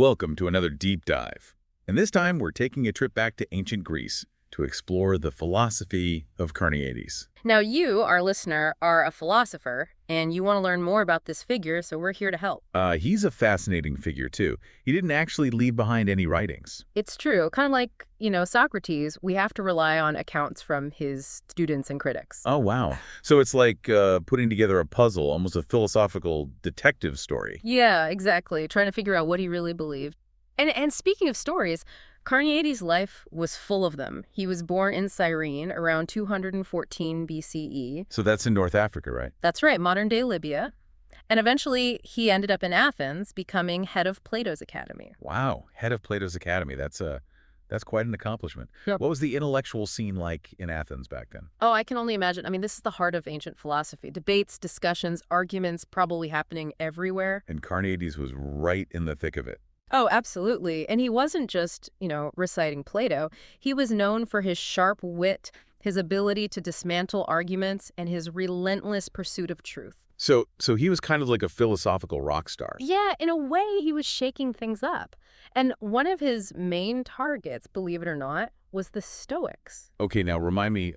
Welcome to another deep dive. And this time we're taking a trip back to ancient Greece to explore the philosophy of Carneades. Now you, our listener, are a philosopher, and you want to learn more about this figure, so we're here to help. He's a fascinating figure, too. He didn't actually leave behind any writings. It's true. Kind of like, Socrates, we have to rely on accounts from his students and critics. Oh, wow. So it's like putting together a puzzle, almost a philosophical detective story. Yeah, exactly. Trying to figure out what he really believed. And speaking of stories, Carneades' life was full of them. He was born in Cyrene around 214 BCE. So that's in North Africa, right? That's right, modern-day Libya. And eventually, he ended up in Athens, becoming head of Plato's Academy. Wow, head of Plato's Academy. That's quite an accomplishment. Yep. What was the intellectual scene like in Athens back then? Oh, I can only imagine. I mean, this is the heart of ancient philosophy. Debates, discussions, arguments probably happening everywhere. And Carneades was right in the thick of it. Oh, absolutely. And he wasn't just, reciting Plato. He was known for his sharp wit, his ability to dismantle arguments, and his relentless pursuit of truth. So he was kind of like a philosophical rock star. Yeah, in a way, he was shaking things up. And one of his main targets, believe it or not, was the Stoics. Okay, now remind me,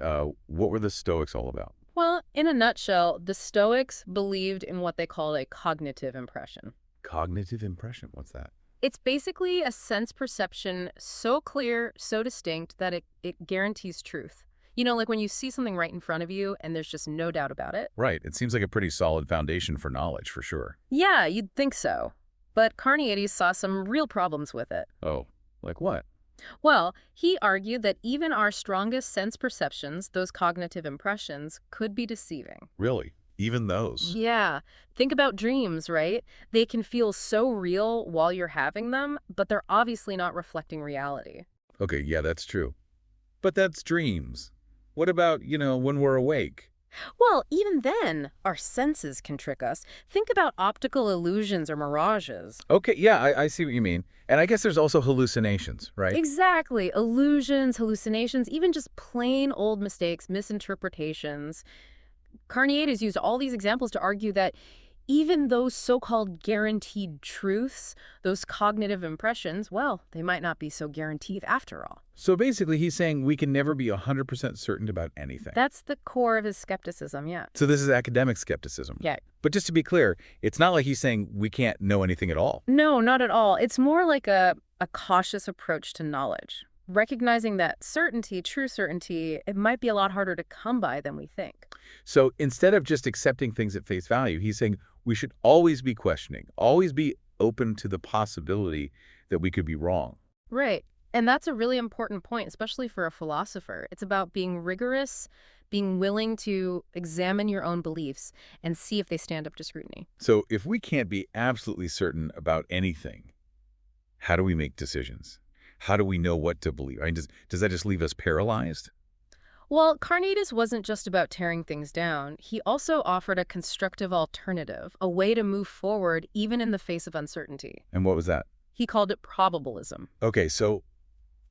what were the Stoics all about? Well, in a nutshell, the Stoics believed in what they called a cognitive impression. Cognitive impression, what's that? It's basically a sense perception so clear, so distinct that it guarantees truth. Like when you see something right in front of you and there's just no doubt about it. Right, it seems like a pretty solid foundation for knowledge, for sure. Yeah, you'd think so. But Carneades saw some real problems with it. Oh, like what? Well, he argued that even our strongest sense perceptions, those cognitive impressions, could be deceiving. Really? Even those? Yeah. Think about dreams, right? They can feel so real while you're having them, but they're obviously not reflecting reality. Okay, yeah, that's true. But that's dreams. What about, when we're awake? Well, even then, our senses can trick us. Think about optical illusions or mirages. Okay, yeah, I see what you mean. And I guess there's also hallucinations, right? Exactly. Illusions, hallucinations, even just plain old mistakes, misinterpretations. Carneades used all these examples to argue that even those so-called guaranteed truths, those cognitive impressions, well, they might not be so guaranteed after all. So basically, he's saying we can never be 100% certain about anything. That's the core of his skepticism, yeah. So this is academic skepticism. Yeah. But just to be clear, it's not like he's saying we can't know anything at all. No, not at all. It's more like a cautious approach to knowledge, recognizing that certainty, true certainty, it might be a lot harder to come by than we think. So instead of just accepting things at face value, he's saying we should always be questioning, always be open to the possibility that we could be wrong. Right. And that's a really important point, especially for a philosopher. It's about being rigorous, being willing to examine your own beliefs and see if they stand up to scrutiny. So if we can't be absolutely certain about anything, how do we make decisions? How do we know what to believe? I mean, does that just leave us paralyzed? Well, Carneades wasn't just about tearing things down. He also offered a constructive alternative, a way to move forward even in the face of uncertainty. And what was that? He called it probabilism. Okay, so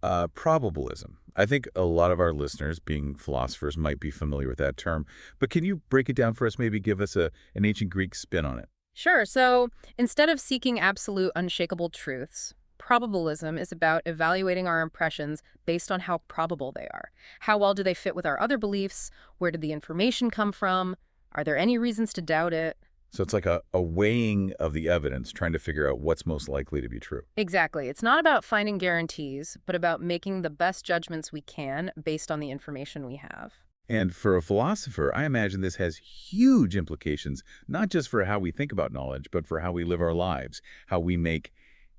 probabilism. I think a lot of our listeners, being philosophers, might be familiar with that term. But can you break it down for us, maybe give us an ancient Greek spin on it? Sure. So instead of seeking absolute, unshakable truths, probabilism is about evaluating our impressions based on how probable they are. How well do they fit with our other beliefs? Where did the information come from? Are there any reasons to doubt it? So it's like a weighing of the evidence, trying to figure out what's most likely to be true. Exactly. It's not about finding guarantees, but about making the best judgments we can based on the information we have. And for a philosopher, I imagine this has huge implications, not just for how we think about knowledge, but for how we live our lives, how we make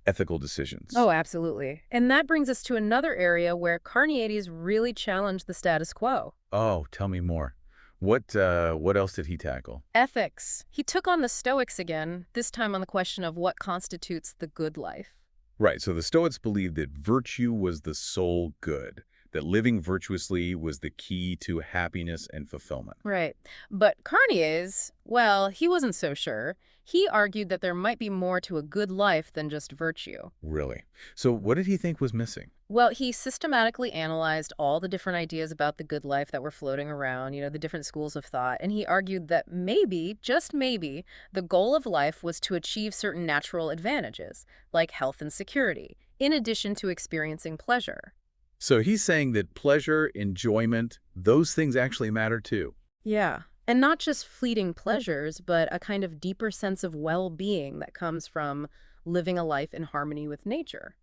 ethical decisions. Oh, absolutely. And that brings us to another area where Carneades really challenged the status quo. Oh, tell me more. What else did he tackle? Ethics. He took on the Stoics again, this time on the question of what constitutes the good life. Right, so the Stoics believed that virtue was the sole good, that living virtuously was the key to happiness and fulfillment. Right. But Carneades, well, he wasn't so sure. He argued that there might be more to a good life than just virtue. Really. So what did he think was missing? Well, he systematically analyzed all the different ideas about the good life that were floating around, the different schools of thought, and he argued that maybe, just maybe, the goal of life was to achieve certain natural advantages, like health and security, in addition to experiencing pleasure. So he's saying that pleasure, enjoyment, those things actually matter too. Yeah. And not just fleeting pleasures, but a kind of deeper sense of well-being that comes from living a life in harmony with nature.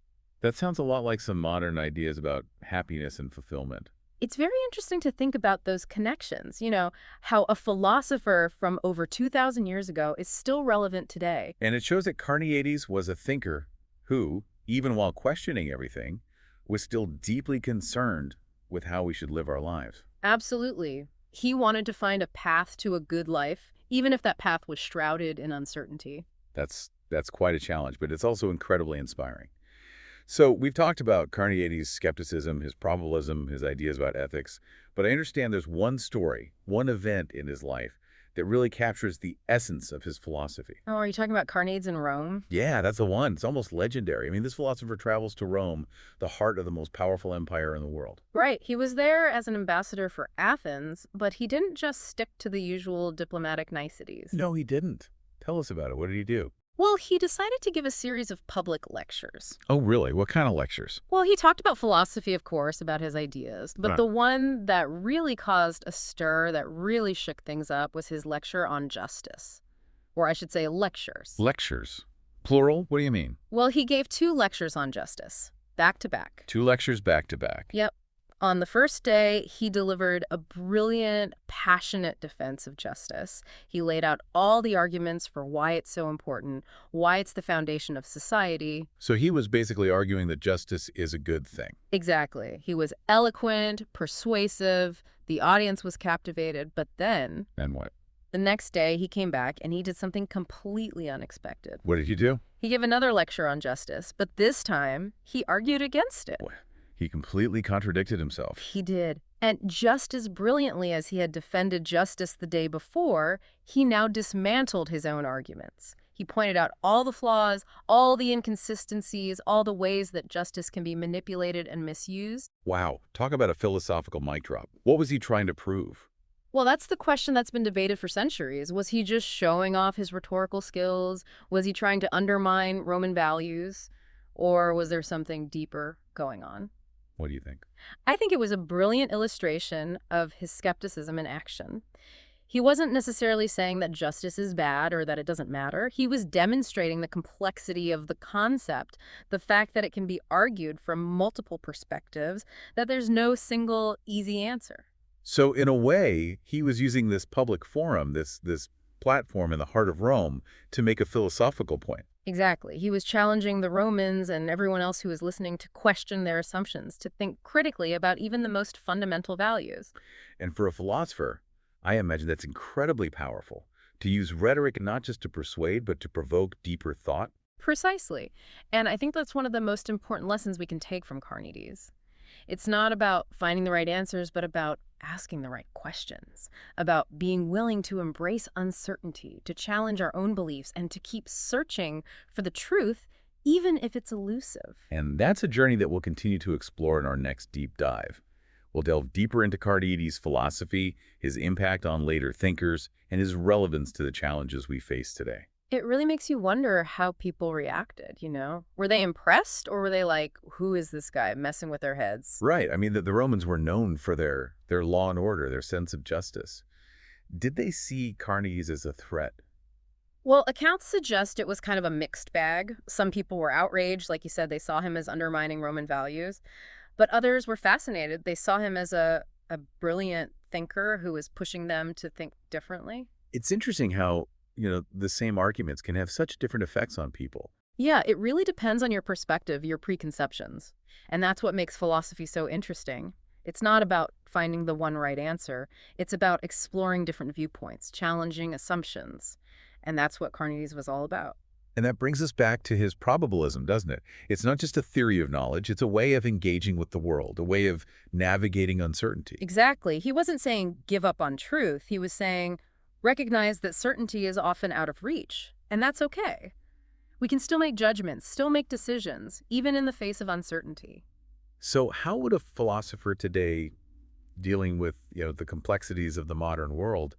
That sounds a lot like some modern ideas about happiness and fulfillment. It's very interesting to think about those connections, how a philosopher from over 2,000 years ago is still relevant today. And it shows that Carneades was a thinker who, even while questioning everything, was still deeply concerned with how we should live our lives. Absolutely. He wanted to find a path to a good life, even if that path was shrouded in uncertainty. That's quite a challenge, but it's also incredibly inspiring. So we've talked about Carneades' skepticism, his probabilism, his ideas about ethics, but I understand there's one story, one event in his life that really captures the essence of his philosophy. Oh, are you talking about Carneades in Rome? Yeah, that's the one. It's almost legendary. I mean, this philosopher travels to Rome, the heart of the most powerful empire in the world. Right. He was there as an ambassador for Athens, but he didn't just stick to the usual diplomatic niceties. No, he didn't. Tell us about it. What did he do? Well, he decided to give a series of public lectures. Oh, really? What kind of lectures? Well, he talked about philosophy, of course, about his ideas, but Huh. the one that really caused a stir, that really shook things up, was his lecture on justice. Or I should say lectures. Lectures. Plural? What do you mean? Well, he gave 2 lectures on justice, back to back. 2 lectures back to back. Yep. On the first day, he delivered a brilliant, passionate defense of justice. He laid out all the arguments for why it's so important, why it's the foundation of society. So he was basically arguing that justice is a good thing. Exactly. He was eloquent, persuasive, the audience was captivated, but then And what? the next day he came back and he did something completely unexpected. What did he do? He gave another lecture on justice, but this time he argued against it. He completely contradicted himself. He did. And just as brilliantly as he had defended justice the day before, he now dismantled his own arguments. He pointed out all the flaws, all the inconsistencies, all the ways that justice can be manipulated and misused. Wow, talk about a philosophical mic drop. What was he trying to prove? Well, that's the question that's been debated for centuries. Was he just showing off his rhetorical skills? Was he trying to undermine Roman values? Or was there something deeper going on? What do you think? I think it was a brilliant illustration of his skepticism in action. He wasn't necessarily saying that justice is bad or that it doesn't matter. He was demonstrating the complexity of the concept, the fact that it can be argued from multiple perspectives, that there's no single easy answer. So in a way, he was using this public forum, this platform in the heart of Rome, to make a philosophical point. Exactly. He was challenging the Romans and everyone else who was listening to question their assumptions, to think critically about even the most fundamental values. And for a philosopher, I imagine that's incredibly powerful, to use rhetoric not just to persuade, but to provoke deeper thought. Precisely. And I think that's one of the most important lessons we can take from Carneades. It's not about finding the right answers, but about asking the right questions, about being willing to embrace uncertainty, to challenge our own beliefs, and to keep searching for the truth, even if it's elusive. And that's a journey that we'll continue to explore in our next deep dive. We'll delve deeper into Carneades' philosophy, his impact on later thinkers, and his relevance to the challenges we face today. It really makes you wonder how people reacted, Were they impressed, or were they like, who is this guy messing with their heads? Right. I mean, the Romans were known for their law and order, their sense of justice. Did they see Carneades as a threat? Well, accounts suggest it was kind of a mixed bag. Some people were outraged, like you said, they saw him as undermining Roman values. But others were fascinated. They saw him as a brilliant thinker who was pushing them to think differently. It's interesting how, the same arguments can have such different effects on people. Yeah, it really depends on your perspective, your preconceptions. And that's what makes philosophy so interesting. It's not about finding the one right answer. It's about exploring different viewpoints, challenging assumptions. And that's what Carneades was all about. And that brings us back to his probabilism, doesn't it? It's not just a theory of knowledge, it's a way of engaging with the world, a way of navigating uncertainty. Exactly. He wasn't saying give up on truth. He was saying recognize that certainty is often out of reach, and that's okay. We can still make judgments, still make decisions, even in the face of uncertainty. So how would a philosopher today dealing with, the complexities of the modern world,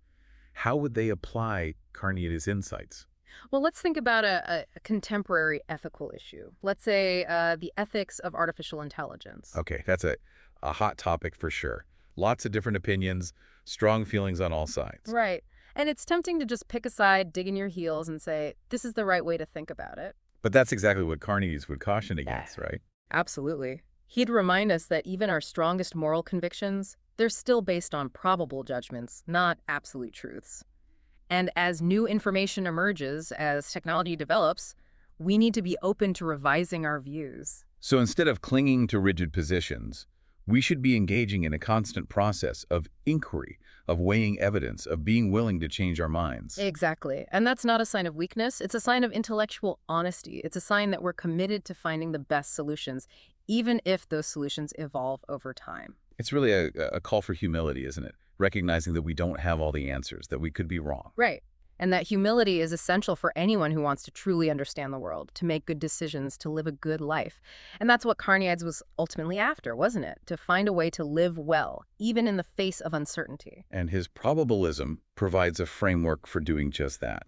how would they apply Carneades' insights? Well, let's think about a contemporary ethical issue. Let's say the ethics of artificial intelligence. Okay, that's a hot topic for sure. Lots of different opinions, strong feelings on all sides. Right. And it's tempting to just pick a side, dig in your heels, and say, this is the right way to think about it. But that's exactly what Carneades would caution Yeah. against, right? Absolutely. He'd remind us that even our strongest moral convictions, they're still based on probable judgments, not absolute truths. And as new information emerges, as technology develops, we need to be open to revising our views. So instead of clinging to rigid positions, we should be engaging in a constant process of inquiry, of weighing evidence, of being willing to change our minds. Exactly. And that's not a sign of weakness. It's a sign of intellectual honesty. It's a sign that we're committed to finding the best solutions, even if those solutions evolve over time. It's really a call for humility, isn't it? Recognizing that we don't have all the answers, that we could be wrong. Right. And that humility is essential for anyone who wants to truly understand the world, to make good decisions, to live a good life. And that's what Carneades was ultimately after, wasn't it? To find a way to live well, even in the face of uncertainty. And his probabilism provides a framework for doing just that.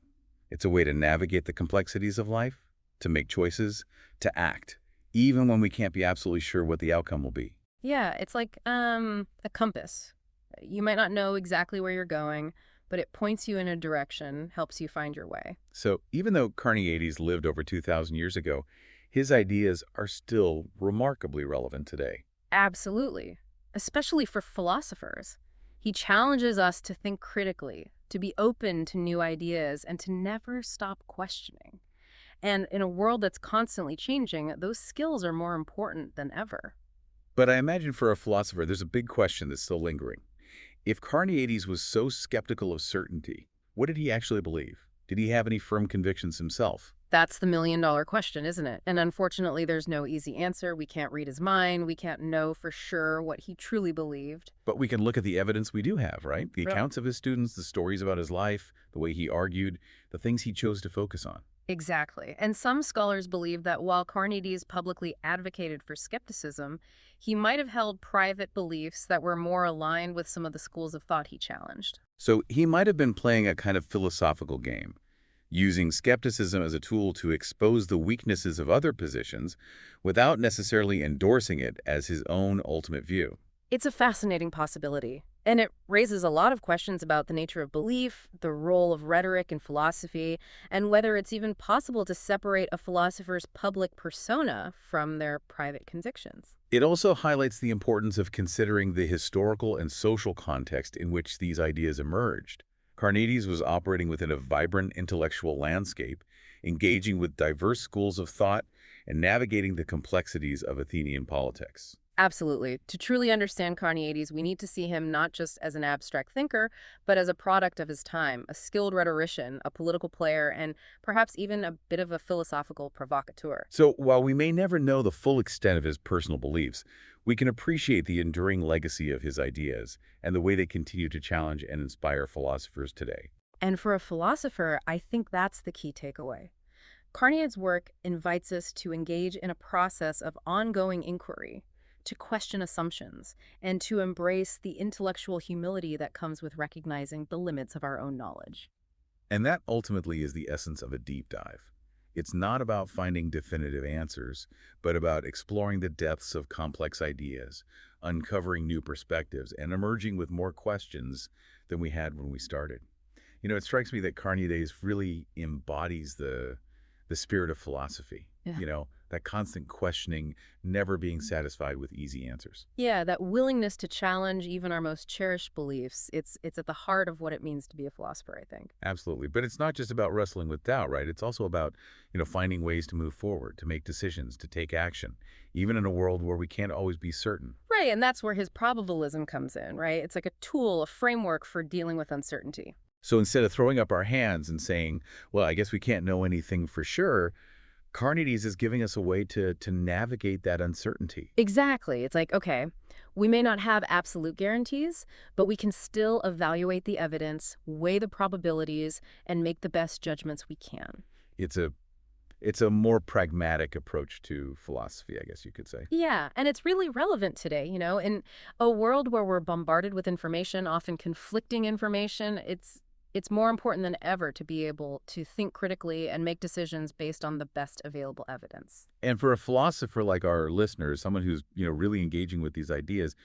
It's a way to navigate the complexities of life, to make choices, to act, even when we can't be absolutely sure what the outcome will be. Yeah, it's like a compass. You might not know exactly where you're going, but it points you in a direction, helps you find your way. So even though Carneades lived over 2,000 years ago, his ideas are still remarkably relevant today. Absolutely, especially for philosophers. He challenges us to think critically, to be open to new ideas, and to never stop questioning. And in a world that's constantly changing, those skills are more important than ever. But I imagine for a philosopher, there's a big question that's still lingering. If Carneades was so skeptical of certainty, what did he actually believe? Did he have any firm convictions himself? That's the million-dollar question, isn't it? And unfortunately, there's no easy answer. We can't read his mind. We can't know for sure what he truly believed. But we can look at the evidence we do have, right? The Right. accounts of his students, the stories about his life, the way he argued, the things he chose to focus on. Exactly. And some scholars believe that while Carneades publicly advocated for skepticism, he might have held private beliefs that were more aligned with some of the schools of thought he challenged. So he might have been playing a kind of philosophical game, using skepticism as a tool to expose the weaknesses of other positions without necessarily endorsing it as his own ultimate view. It's a fascinating possibility, and it raises a lot of questions about the nature of belief, the role of rhetoric in philosophy, and whether it's even possible to separate a philosopher's public persona from their private convictions. It also highlights the importance of considering the historical and social context in which these ideas emerged. Carneades was operating within a vibrant intellectual landscape, engaging with diverse schools of thought and navigating the complexities of Athenian politics. Absolutely. To truly understand Carneades, we need to see him not just as an abstract thinker, but as a product of his time, a skilled rhetorician, a political player, and perhaps even a bit of a philosophical provocateur. So while we may never know the full extent of his personal beliefs, we can appreciate the enduring legacy of his ideas and the way they continue to challenge and inspire philosophers today. And for a philosopher, I think that's the key takeaway. Carneades' work invites us to engage in a process of ongoing inquiry, to question assumptions, and to embrace the intellectual humility that comes with recognizing the limits of our own knowledge. And that ultimately is the essence of a deep dive. It's not about finding definitive answers, but about exploring the depths of complex ideas, uncovering new perspectives, and emerging with more questions than we had when we started. It strikes me that Carneades really embodies the spirit of philosophy. Yeah. That constant questioning, never being satisfied with easy answers. Yeah, that willingness to challenge even our most cherished beliefs, it's at the heart of what it means to be a philosopher, I think. Absolutely. But it's not just about wrestling with doubt, right? It's also about, finding ways to move forward, to make decisions, to take action, even in a world where we can't always be certain. Right, and that's where his probabilism comes in, right? It's like a tool, a framework for dealing with uncertainty. So instead of throwing up our hands and saying, well, I guess we can't know anything for sure, Carneades is giving us a way to navigate that uncertainty. Exactly. It's like, okay, we may not have absolute guarantees, but we can still evaluate the evidence, weigh the probabilities, and make the best judgments we can. It's a it's a more pragmatic approach to philosophy, I guess you could say. Yeah, and it's really relevant today, in a world where we're bombarded with information, often conflicting information. It's more important than ever to be able to think critically and make decisions based on the best available evidence. And for a philosopher like our listeners, someone who's, really engaging with these ideas,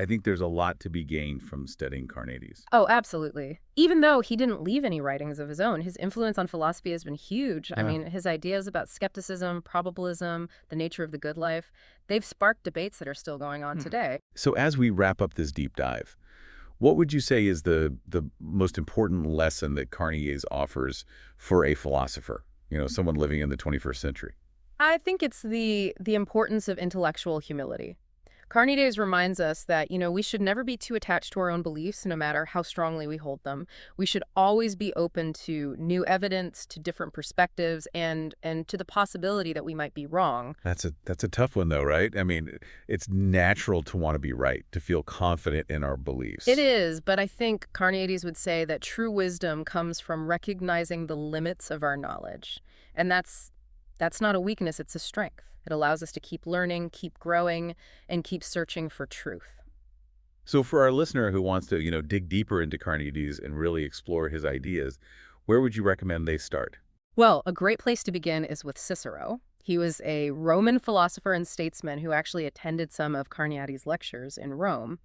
I think there's a lot to be gained from studying Carneades. Oh, absolutely. Even though he didn't leave any writings of his own, his influence on philosophy has been huge. I Yeah. mean, his ideas about skepticism, probabilism, the nature of the good life, they've sparked debates that are still going on today. So as we wrap up this deep dive, what would you say is the most important lesson that Carneades offers for a philosopher, someone living in the 21st century? I think it's the importance of intellectual humility. Carneades reminds us that, we should never be too attached to our own beliefs, no matter how strongly we hold them. We should always be open to new evidence, to different perspectives, and to the possibility that we might be wrong. That's a tough one though, right? I mean, it's natural to want to be right, to feel confident in our It beliefs. is, but I think Carneades would say that true wisdom comes from recognizing the limits of our knowledge. And that's not a weakness, it's a strength. It allows us to keep learning, keep growing, and keep searching for truth. So for our listener who wants to, dig deeper into Carneades and really explore his ideas, where would you recommend they start? Well, a great place to begin is with Cicero. He was a Roman philosopher and statesman who actually attended some of Carneades' lectures in Rome.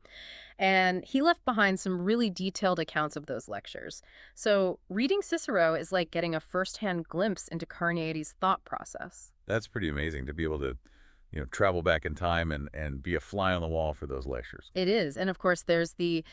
And he left behind some really detailed accounts of those lectures. So reading Cicero is like getting a firsthand glimpse into Carneades' thought process. That's pretty amazing to be able to, travel back in time and be a fly on the wall for those lectures. It is. And of course, there's the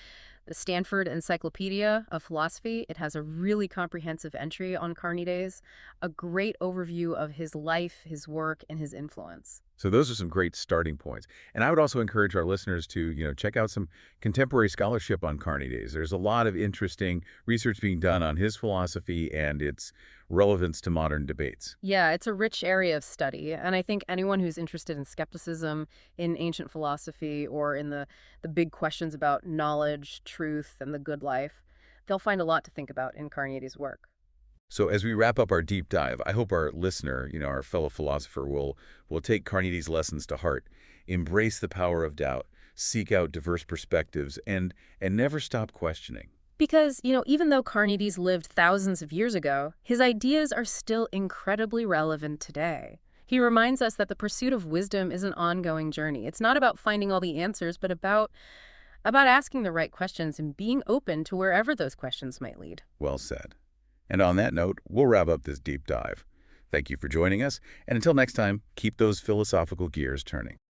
Stanford Encyclopedia of Philosophy. It has a really comprehensive entry on Carneades, a great overview of his life, his work, and his influence. So those are some great starting points. And I would also encourage our listeners to, check out some contemporary scholarship on Carneades. There's a lot of interesting research being done on his philosophy and its relevance to modern debates. Yeah, it's a rich area of study, and I think anyone who's interested in skepticism, in ancient philosophy, or in the big questions about knowledge, truth, and the good life, they'll find a lot to think about in Carneades' work. So as we wrap up our deep dive, I hope our listener, our fellow philosopher, will take Carneades' lessons to heart, embrace the power of doubt, seek out diverse perspectives, and never stop questioning. Because, even though Carneades lived thousands of years ago, his ideas are still incredibly relevant today. He reminds us that the pursuit of wisdom is an ongoing journey. It's not about finding all the answers, but about asking the right questions and being open to wherever those questions might lead. Well said. And on that note, we'll wrap up this deep dive. Thank you for joining us, and until next time, keep those philosophical gears turning.